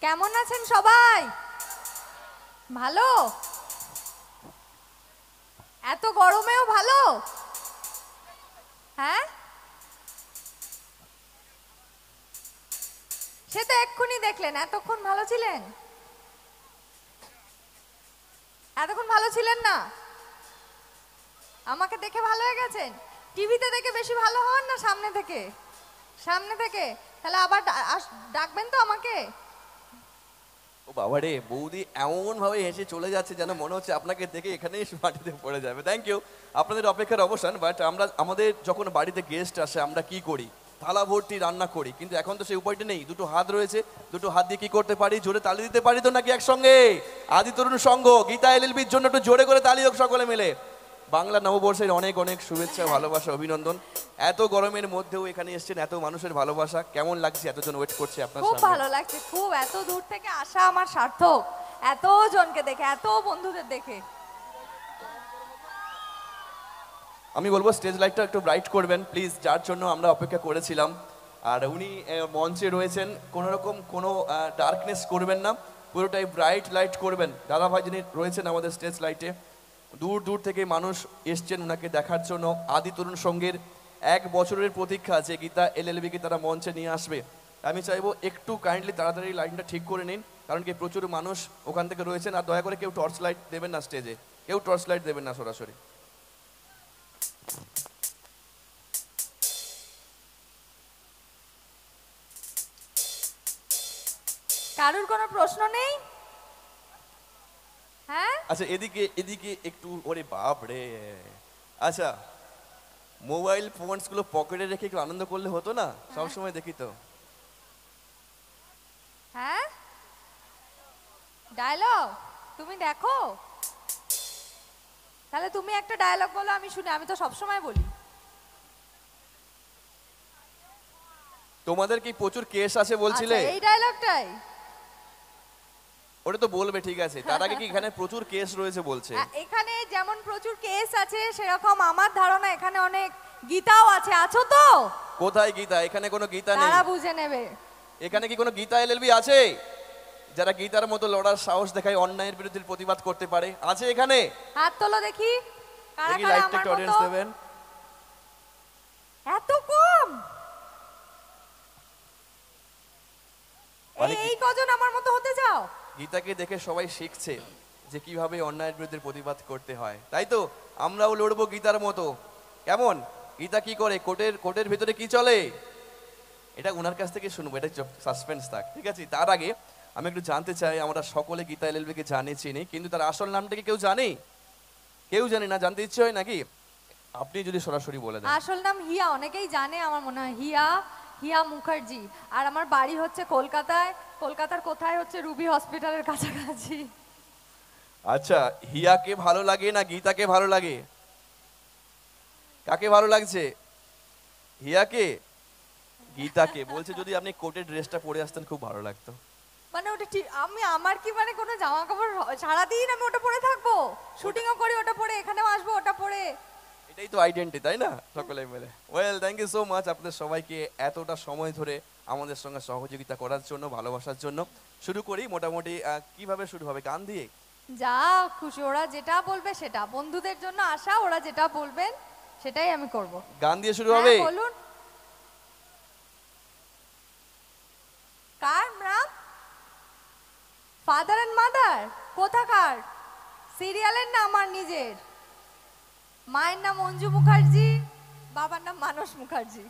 কেমন আছেন সবাই? ভালো? এত গরমেও ভালো? হ্যাঁ, সে তো এক্ষুনি দেখলেন। এতক্ষণ ভালো ছিলেন? এতক্ষণ ভালো ছিলেন না? আমাকে দেখে ভালো হয়ে গেছেন? টিভিতে দেখে বেশি ভালো হন না সামনে থেকে? সামনে থেকে। তাহলে আবার ডাকবেন তো আমাকে? ও বাবারে, বৌদি এমন ভাবে হেসে চলে যাচ্ছে যেন মনে হচ্ছে আপনাকে দেখে এখানেই মাটিতে পড়ে যাবে। থ্যাংক ইউ, আপনাদের অপেক্ষার অবসান। বাট আমাদের যখন বাড়িতে গেস্ট আসে আমরা কি করি? থালা ভর্তি রান্না করি, কিন্তু এখন তো সেই উপায়টা নেই। দুটো হাত রয়েছে, দুটো হাত দিয়ে কি করতে পারি? জোরে তালি দিতে পারি তো নাকি একসঙ্গে? আদি তরুণ সংঘ গীতা এলএলবির জন্য একটু জোরে করে তালি হোক সকলে মিলে। বাংলা নববর্ষের অনেক অনেক শুভেচ্ছা, ভালোবাসা, অভিনন্দন। এত গরমের মধ্যেও এখানে এসেছেন, এত মানুষের ভালোবাসা কেমন লাগছে? এতজন ওয়েট করছে আপনার খুব সামনে। ভালো লাগছে, খুব। এত দূর থেকে আসা আমার সার্থক, এত জনকে দেখে, এত বন্ধুদের দেখে। আমি বলবো স্টেজ লাইটটা একটু ব্রাইট করবেন প্লিজ, যার জন্য আমরা অপেক্ষা করেছিলাম। আর উনি মঞ্চে রয়েছেন, কোনো রকম কোনো ডার্কনেস করবেন না, পুরোটাই ব্রাইট লাইট করবেন। দাদা ভাই যিনি রয়েছেন আমাদের স্টেজ লাইটে, দূর দূর থেকে মানুষ এসছেন ওনাকে দেখার জন্য। আদি তরুণ সংঘের 1 বছরের প্রতীক্ষা আছে, গীতা এলএলবিকে তারা মঞ্চে নিয়ে আসবে। আমি চাইবো একটু কাইন্ডলি তাড়াতাড়ি লাইনটা ঠিক করে নিন, কারণ কি প্রচুর মানুষ ওখান থেকে রয়েছেন। আর দয়া করে কেউ টর্চ লাইট দেবেন না স্টেজে, কেউ টর্চ লাইট দেবেন না সরাসরি। কারুর কোনো প্রশ্ন নেই? হ্যাঁ, আচ্ছা, এদিকে এদিকে একটু, ওরে বাপ রে। আচ্ছা, মোবাইল ফোনস গুলো পকেটে রেখে একটু আনন্দ করলে হতো না? সব সময় দেখি তো। হ্যাঁ, ডায়লগ তুমি দেখো, তাহলে তুমি একটা ডায়লগ বলো, আমি শুনি। আমি তো সব সময় বলি। তোমাদের কি প্রচুর কেস আছে বলছিলে? আচ্ছা, এই ডায়লগটাই। ওটা তো বলবে, ঠিক আছে। তার আগে কি এখানে প্রচুর কেস রয়েছে বলছে? এখানে যেমন প্রচুর কেস আছে, সেরকম আমার ধারণা এখানে অনেক গীতাও আছে। আছো তো? কোথায় গীতা? এখানে কোনো গীতা নেই। তারা বুঝে নেবে। এখানে কি কোনো গীতা এলএলবি আছে যারা গীতার মতো লড়ার সাহস দেখায়, অন্যায়ের বিরুদ্ধে প্রতিবাদ করতে পারে? আছে এখানে? হাত তোলো দেখি, কারা দেখি কারা লাইটটা আমার একটু অডিয়েন্স মতো। দেবেন। এত কম? মানে এই কজন আমার মতো হতে চাও? গীতাকে দেখে সবাই শিখছে যে কিভাবে অন্যায়ের বিরুদ্ধে প্রতিবাদ করতে হয়, তাই তো? আমরাও লড়বো গীতার মতো। কেমন? গীতা কি করে? কোর্টের ভিতরে কি চলে? এটা ওনার কাছ থেকে শুনবো, এটা সাসপেন্স থাক, ঠিক আছে? তার আগে আমি একটু জানতে চাই, আমরা সকলে গীতা এলএলবি কে জানি চিনি, কিন্তু তার আসল নামটা কি কেউ জানে? কেউ জানে না? জানতে ইচ্ছে হয় নাকি? আপনি যদি সরাসরি বলে দেন। আসল নাম হিয়া, অনেকেই জানে আমার মনে হয়। হিয়া, হিয়া মুখার্জি। আর আমার বাড়ি হচ্ছে কলকাতায়। কলকাতার কোথায়? হচ্ছে রুবি হসপিটালের কাছাকাছি। আচ্ছা, হিয়াকে ভালো লাগে না গীতাকে ভালো লাগে? কাকে ভালো লাগছে? হিয়াকে? গীতাকে? বলছে যদি আপনি কোটের ড্রেসটা পরে আসতেন খুব ভালো লাগতো। মানে ওটা ঠিক, আমার কি মানে কোনো জামা কাপড় সারাদিন আমি ওটা পরে থাকবো? শুটিংও করি ওটা পরে, এখানেও আসবো ওটা পরে। এটাই তো আইডেন্টি, তাই না? সকলে মিলে। Well, thank you so much আপনাদের সবাইকে এতটা সময় ধরে আমাদের সঙ্গে সহযোগিতা করার জন্য, ভালোবাসার জন্য। শুরু করি মোটামুটি। কিভাবে শুরু হবে? গান দিয়ে? যা খুশি, ওরা যেটা বলবে সেটা। বন্ধুদের জন্য আসা, ওরা যেটা বলবেন সেটাই আমি করব। গান দিয়ে শুরু হবে? হ্যাঁ, বলুন। কার নাম? Father and mother? কোথাকার সিরিয়ালের না আমার নিজের? মায়ের নাম অঞ্জু মুখার্জি, বাবার নাম মানস মুখার্জি।